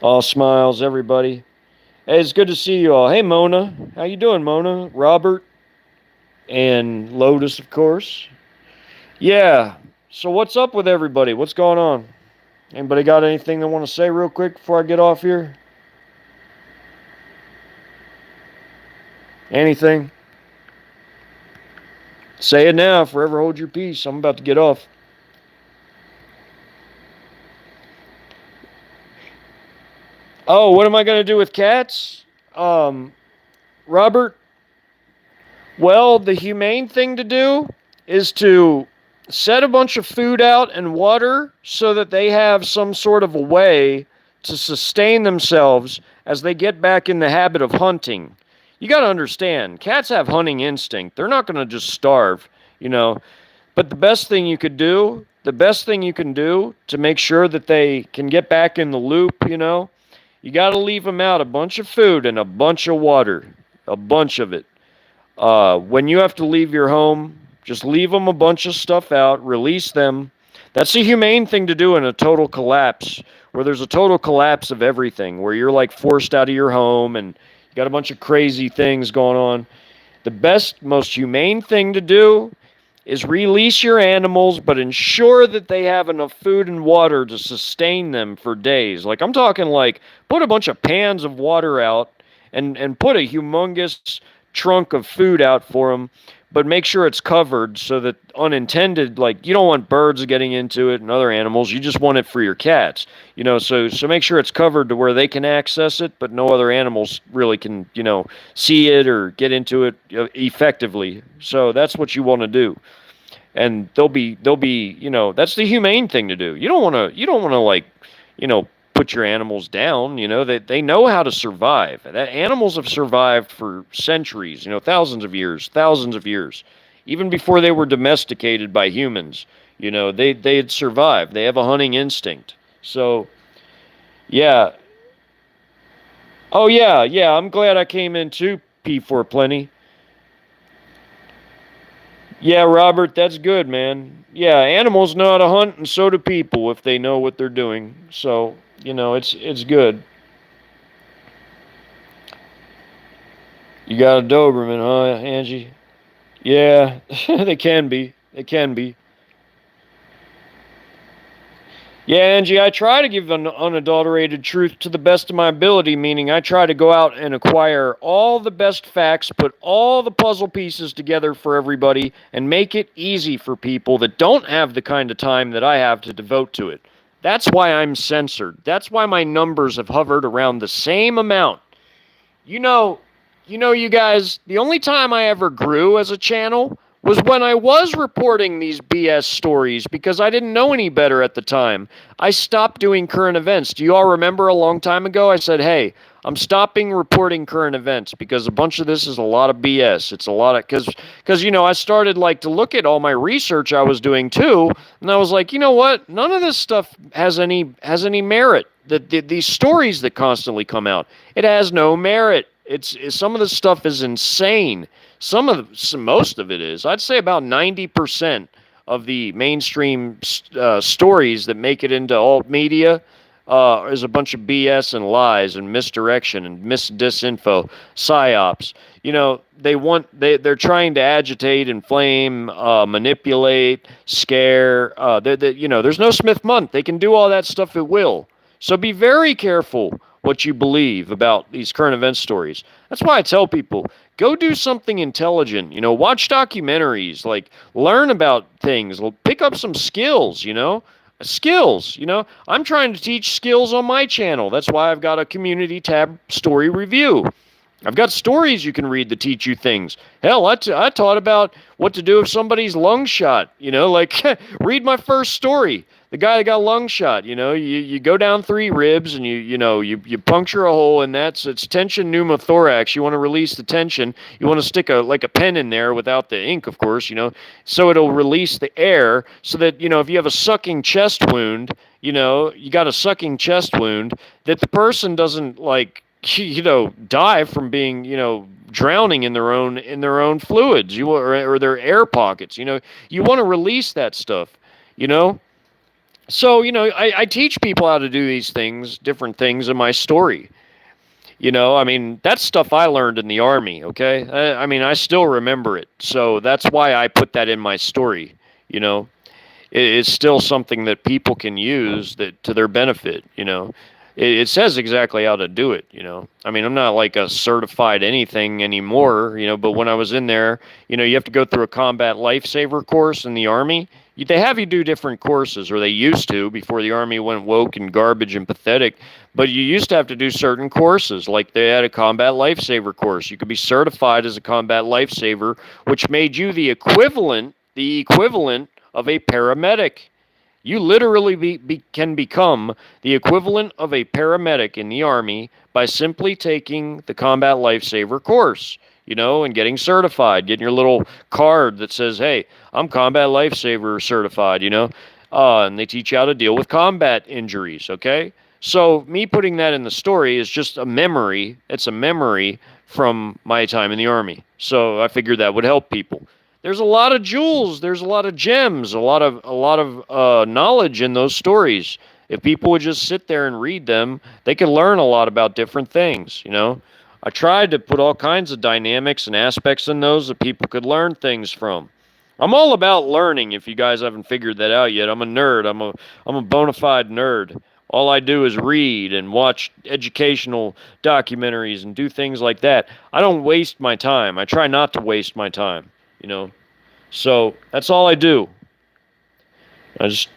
All smiles, everybody. Hey, it's good to see you all. Hey, Mona. How you doing, Mona? Robert. And Lotus, of course. Yeah. So what's up with everybody? What's going on? Anybody got anything they want to say real quick before I get off here? Anything? Say it now. Forever hold your peace. I'm about to get off. Oh, what am I going to do with cats? Robert? Well, the humane thing to do is to set a bunch of food out and water so that they have some sort of a way to sustain themselves as they get back in the habit of hunting. You got to understand, cats have hunting instinct. They're not going to just starve, you know. But the best thing you could do, the best thing you can do to make sure that they can get back in the loop, you know, you got to leave them out a bunch of food and a bunch of water, a bunch of it. When you have to leave your home, just leave them a bunch of stuff out, release them. That's the humane thing to do in a total collapse, where there's a total collapse of everything, where you're like forced out of your home and you got a bunch of crazy things going on. The best, most humane thing to do is release your animals, but ensure that they have enough food and water to sustain them for days. Like, I'm talking like put a bunch of pans of water out and put a humongous trunk of food out for them, but make sure it's covered so that unintended, like, you don't want birds getting into it and other animals. You just want it for your cats, you know. So make sure it's covered to where they can access it, but no other animals really can, you know, see it or get into it effectively. So that's what you want to do. And they'll be, you know, that's the humane thing to do. You don't want to like, you know, put your animals down. You know, they know how to survive. That animals have survived for centuries, you know, thousands of years, even before they were domesticated by humans. You know, they had survived. They have a hunting instinct. So, yeah. Oh yeah, yeah. I'm glad I came in too, P4 Plenty. Yeah, Robert, that's good, man. Yeah, animals know how to hunt, and so do people if they know what they're doing. So, you know, it's good. You got a Doberman, huh, Angie? Yeah, they can be. They can be. Yeah, Angie, I try to give an unadulterated truth to the best of my ability, meaning I try to go out and acquire all the best facts, put all the puzzle pieces together for everybody, and make it easy for people that don't have the kind of time that I have to devote to it. That's why I'm censored. That's why my numbers have hovered around the same amount. You know, you guys, the only time I ever grew as a channel was when I was reporting these BS stories because I didn't know any better at the time. I stopped doing current events. Do you all remember a long time ago I said, hey, I'm stopping reporting current events because a bunch of this is a lot of BS. It's a lot of, because you know, I started like to look at all my research I was doing too, and I was like, you know what? None of this stuff has any merit. These stories that constantly come out, it has no merit. It's some of the stuff is insane. Most of it is. I'd say about 90% of the mainstream stories that make it into alt media is a bunch of BS and lies and misdirection and disinfo, psyops. You know, they're trying to agitate, inflame, manipulate, scare. You know, there's no Smith-Mundt. They can do all that stuff at will. So be very careful what you believe about these current event stories. That's why I tell people, go do something intelligent. You know, watch documentaries, like learn about things, pick up some skills, you know. Skills, you know. I'm trying to teach skills on my channel. That's why I've got a community tab story review. I've got stories you can read that teach you things. Hell, I taught about what to do if somebody's lung shot. You know, like read my first story. The guy that got lung shot. You know, you go down 3 ribs and you puncture a hole, and it's tension pneumothorax. You want to release the tension. You want to stick a pen in there without the ink, of course. You know, so it'll release the air, so that, you know, if you have a sucking chest wound, you know, you got a sucking chest wound, that the person doesn't like, you know, die from being, you know, drowning in their own fluids, or their air pockets. You know, you want to release that stuff, you know. So, you know, I teach people how to do these things, different things in my story. You know, I mean, that's stuff I learned in the Army, okay? I mean, I still remember it. So that's why I put that in my story, you know. it's still something that people can use that to their benefit. It says exactly how to do it. I mean, I'm not like a certified anything anymore. But when I was in there, you have to go through a combat lifesaver course in the Army. They have you do different courses, or they used to before the Army went woke and garbage and pathetic. But you used to have to do certain courses, like they had a combat lifesaver course. You could be certified as a combat lifesaver, which made you the equivalent of a paramedic. You literally can become the equivalent of a paramedic in the Army by simply taking the combat lifesaver course, and getting certified, getting your little card that says, hey, I'm combat lifesaver certified, and they teach you how to deal with combat injuries, okay? So me putting that in the story is just a memory. It's a memory from my time in the Army. So I figured that would help people. There's a lot of jewels, there's a lot of gems, a lot of knowledge in those stories. If people would just sit there and read them, they could learn a lot about different things. I tried to put all kinds of dynamics and aspects in those that people could learn things from. I'm all about learning. If you guys haven't figured that out yet, I'm a nerd. I'm a bona fide nerd. All I do is read and watch educational documentaries and do things like that. I don't waste my time. I try not to waste my time. So that's all I do. That's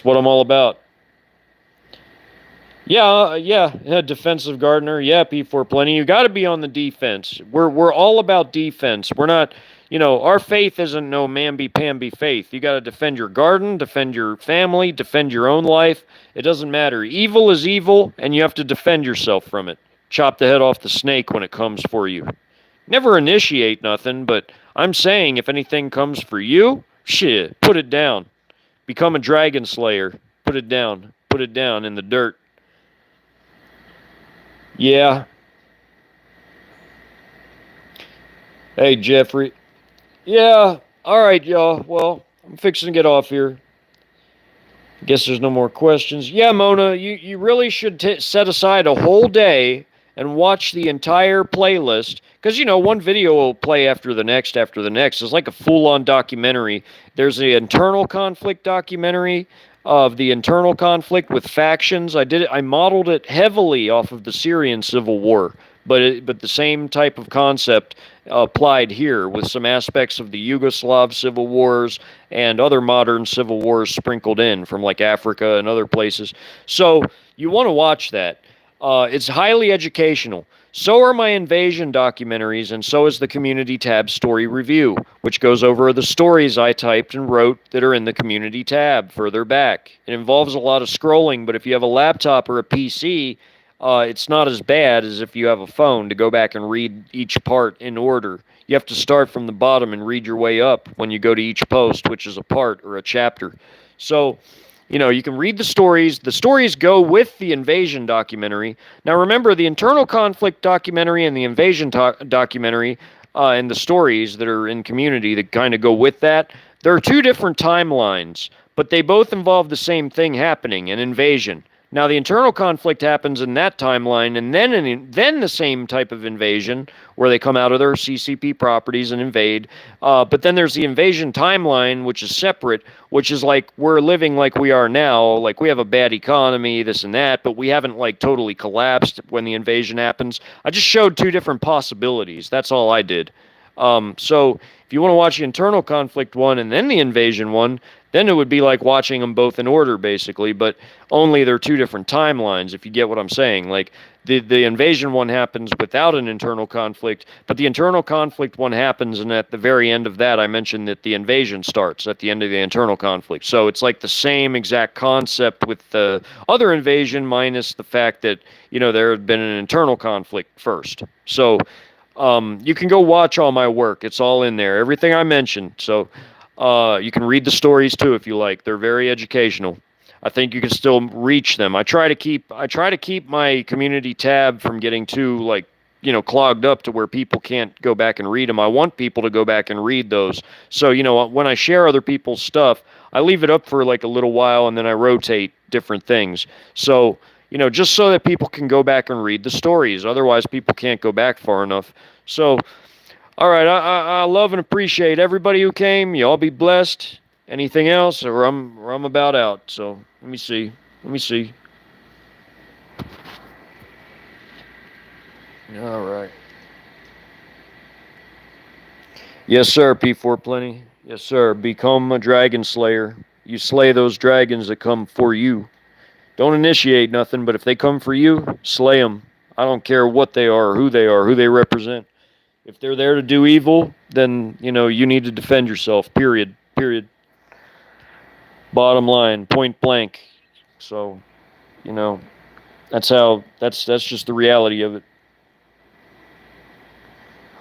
what I'm all about. Yeah, defensive gardener. Yeah, P4 plenty. You got to be on the defense. We're all about defense. We're not, our faith isn't no mamby-pamby faith. You got to defend your garden, defend your family, defend your own life. It doesn't matter. Evil is evil, and you have to defend yourself from it. Chop the head off the snake when it comes for you. Never initiate nothing, but I'm saying if anything comes for you, shit, put it down. Become a dragon slayer. Put it down. Put it down in the dirt. Yeah. Hey, Jeffrey. Yeah. All right, y'all. Well, I'm fixing to get off here. Guess there's no more questions. Yeah, Mona, you really should set aside a whole day and watch the entire playlist. Because, one video will play after the next. It's like a full-on documentary. There's the internal conflict documentary of the internal conflict with factions. I modeled it heavily off of the Syrian civil war, but the same type of concept applied here with some aspects of the Yugoslav civil wars and other modern civil wars sprinkled in from like Africa and other places. So you want to watch that. It's highly educational. So are my invasion documentaries, and so is the Community tab story review, which goes over the stories I typed and wrote that are in the Community tab further back. It involves a lot of scrolling, but if you have a laptop or a PC, it's not as bad as if you have a phone to go back and read each part in order. You have to start from the bottom and read your way up when you go to each post, which is a part or a chapter. So, you can read the stories. The stories go with the invasion documentary. Now, remember, the internal conflict documentary and the invasion documentary and the stories that are in Community that kind of go with that, there are two different timelines, but they both involve the same thing happening, an invasion. Now, the internal conflict happens in that timeline, and then the same type of invasion where they come out of their CCP properties and invade. But then there's the invasion timeline, which is separate, which is like we're living like we are now. Like we have a bad economy, this and that, but we haven't like totally collapsed when the invasion happens. I just showed two different possibilities. That's all I did. So if you want to watch the internal conflict one and then the invasion one, then it would be like watching them both in order, basically, but only they're two different timelines, if you get what I'm saying. Like, the invasion one happens without an internal conflict, but the internal conflict one happens, and at the very end of that, I mentioned that the invasion starts at the end of the internal conflict. So it's like the same exact concept with the other invasion, minus the fact that, there had been an internal conflict first. So you can go watch all my work. It's all in there, everything I mentioned. So you can read the stories too if you like. They're very educational. I think you can still reach them. I try to keep my Community tab from getting too clogged up to where people can't go back and read them. I want people to go back and read those. So, when I share other people's stuff, I leave it up for like a little while and then I rotate different things. So, just so that people can go back and read the stories. Otherwise, people can't go back far enough. So, all right, I love and appreciate everybody who came. You all be blessed. Anything else, or I'm about out. So let me see. Let me see. All right. Yes, sir. P4 plenty. Yes, sir. Become a dragon slayer. You slay those dragons that come for you. Don't initiate nothing, but if they come for you, slay them. I don't care what they are, who they represent. If they're there to do evil, then, you need to defend yourself, period. Period. Bottom line, point blank. So, that's just the reality of it.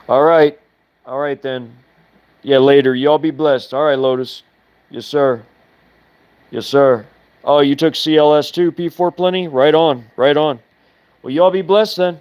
All right. All right, then. Yeah, later. Y'all be blessed. All right, Lotus. Yes, sir. Yes, sir. Oh, you took CLS too, P4 plenty? Right on. Right on. Well, y'all be blessed then.